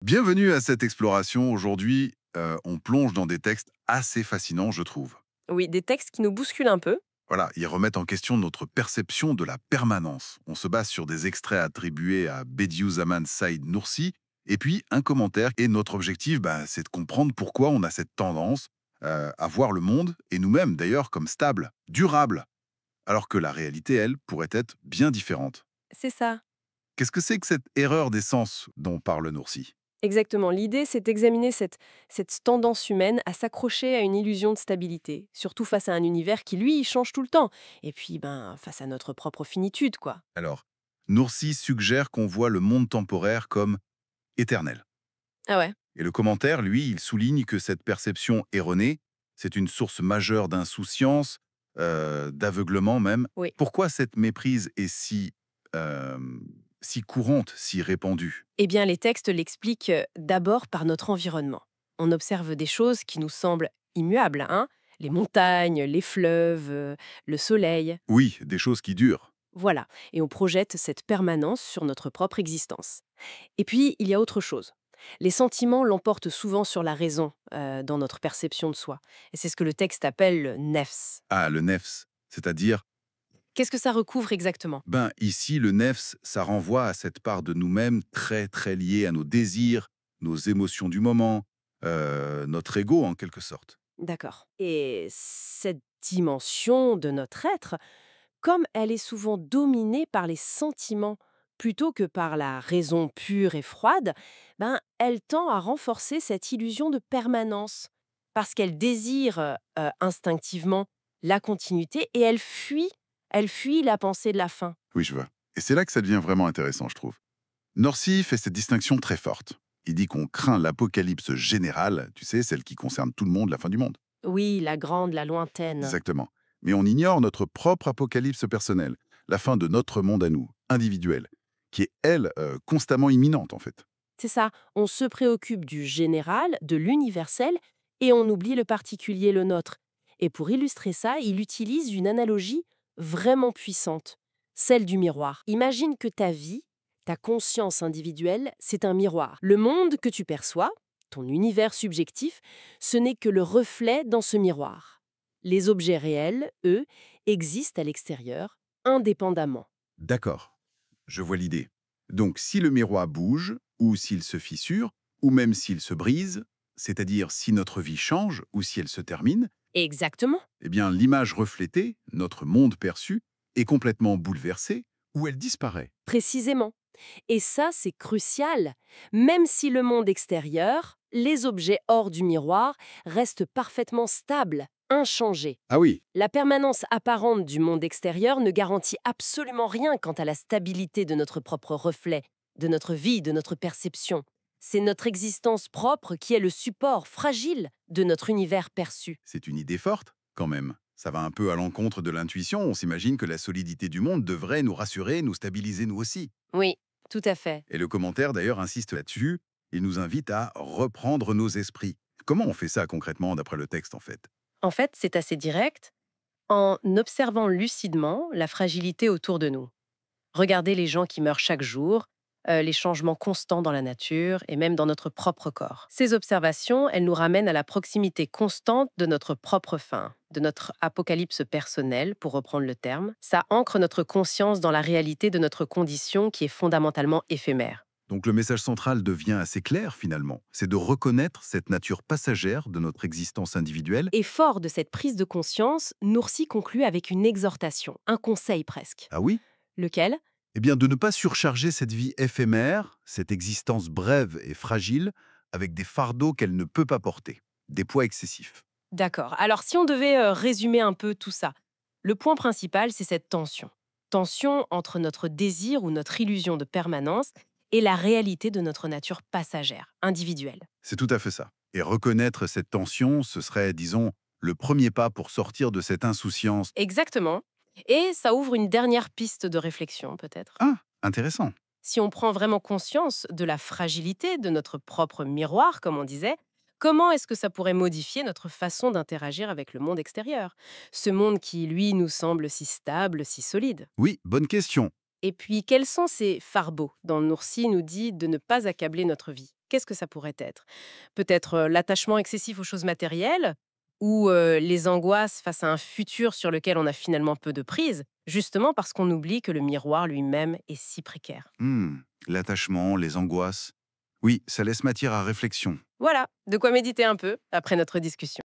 Bienvenue à cette exploration. Aujourd'hui, on plonge dans des textes assez fascinants, je trouve. Oui, des textes qui nous bousculent un peu. Voilà, ils remettent en question notre perception de la permanence. On se base sur des extraits attribués à Bediüzzaman Said Nursi, et puis un commentaire. Et notre objectif, c'est de comprendre pourquoi on a cette tendance à voir le monde, et nous-mêmes d'ailleurs, comme stable, durable, alors que la réalité, elle, pourrait être bien différente. C'est ça. Qu'est-ce que c'est que cette erreur d'essence dont parle Nursi? Exactement. L'idée, c'est d'examiner cette tendance humaine à s'accrocher à une illusion de stabilité, surtout face à un univers qui, lui, change tout le temps. Et puis, face à notre propre finitude, quoi. Alors, Nursi suggère qu'on voit le monde temporaire comme éternel. Ah ouais. Et le commentaire, lui, il souligne que cette perception erronée, c'est une source majeure d'insouciance, d'aveuglement même. Oui. Pourquoi cette méprise est euh, si courante, si répandue? Eh bien, les textes l'expliquent d'abord par notre environnement. On observe des choses qui nous semblent immuables, hein. Les montagnes, les fleuves, le soleil. Oui, des choses qui durent. Voilà. Et on projette cette permanence sur notre propre existence. Et puis, il y a autre chose. Les sentiments l'emportent souvent sur la raison dans notre perception de soi. Et c'est ce que le texte appelle le nefs. Ah, le nefs, c'est-à-dire, Qu'est-ce que ça recouvre exactement? ici, le nefs, ça renvoie à cette part de nous-mêmes très, très liée à nos désirs, nos émotions du moment, notre ego en quelque sorte. D'accord. Et cette dimension de notre être, comme elle est souvent dominée par les sentiments plutôt que par la raison pure et froide, elle tend à renforcer cette illusion de permanence parce qu'elle désire instinctivement la continuité et elle fuit la pensée de la fin. Oui, je vois. Et c'est là que ça devient vraiment intéressant, je trouve. Norcy fait cette distinction très forte. Il dit qu'on craint l'apocalypse générale, tu sais, celle qui concerne tout le monde, la fin du monde. Oui, la grande, la lointaine. Exactement. Mais on ignore notre propre apocalypse personnel, la fin de notre monde à nous, individuel, qui est, elle, constamment imminente, en fait. C'est ça, on se préoccupe du général, de l'universel, et on oublie le particulier, le nôtre. Et pour illustrer ça, il utilise une analogie vraiment puissante, celle du miroir. Imagine que ta vie, ta conscience individuelle, c'est un miroir. Le monde que tu perçois, ton univers subjectif, ce n'est que le reflet dans ce miroir. Les objets réels, eux, existent à l'extérieur, indépendamment. D'accord, je vois l'idée. Donc, si le miroir bouge, ou s'il se fissure, ou même s'il se brise, c'est-à-dire si notre vie change ou si elle se termine, Exactement. eh bien, l'image reflétée, notre monde perçu, est complètement bouleversée ou elle disparaît. Précisément. Et ça, c'est crucial. Même si le monde extérieur, les objets hors du miroir, restent parfaitement stables, inchangés. Ah oui, La permanence apparente du monde extérieur ne garantit absolument rien quant à la stabilité de notre propre reflet, de notre vie, de notre perception. C'est notre existence propre qui est le support fragile de notre univers perçu. c'est une idée forte, quand même. Ça va un peu à l'encontre de l'intuition. On s'imagine que la solidité du monde devrait nous rassurer, nous stabiliser nous aussi. Oui, tout à fait. Et le commentaire, d'ailleurs, insiste là-dessus. Il nous invite à reprendre nos esprits. Comment on fait ça concrètement d'après le texte, en fait? En fait, c'est assez direct en observant lucidement la fragilité autour de nous. Regarder les gens qui meurent chaque jour, les changements constants dans la nature et même dans notre propre corps. Ces observations, elles nous ramènent à la proximité constante de notre propre fin, de notre apocalypse personnel, pour reprendre le terme. Ça ancre notre conscience dans la réalité de notre condition qui est fondamentalement éphémère. Donc le message central devient assez clair, finalement. C'est de reconnaître cette nature passagère de notre existence individuelle. Et fort de cette prise de conscience, Noursi conclut avec une exhortation, un conseil presque. Ah oui? Lequel? Eh bien, de ne pas surcharger cette vie éphémère, cette existence brève et fragile, avec des fardeaux qu'elle ne peut pas porter, des poids excessifs. D'accord. Alors, si on devait résumer un peu tout ça, le point principal, c'est cette tension. Tension entre notre désir ou notre illusion de permanence et la réalité de notre nature passagère, individuelle. C'est tout à fait ça. Et reconnaître cette tension, ce serait, disons, le premier pas pour sortir de cette insouciance. Exactement. Et ça ouvre une dernière piste de réflexion, peut-être. Ah, intéressant. Si on prend vraiment conscience de la fragilité de notre propre miroir, comme on disait, comment est-ce que ça pourrait modifier notre façon d'interagir avec le monde extérieur? Ce monde qui, lui, nous semble si stable, si solide. Oui, bonne question. Et puis, quels sont ces fardeaux dont Noursi nous dit de ne pas accabler notre vie? Qu'est-ce que ça pourrait être? Peut-être l'attachement excessif aux choses matérielles ou les angoisses face à un futur sur lequel on a finalement peu de prise, justement parce qu'on oublie que le miroir lui-même est si précaire. L'attachement, les angoisses. Oui, ça laisse matière à réflexion. Voilà, de quoi méditer un peu après notre discussion.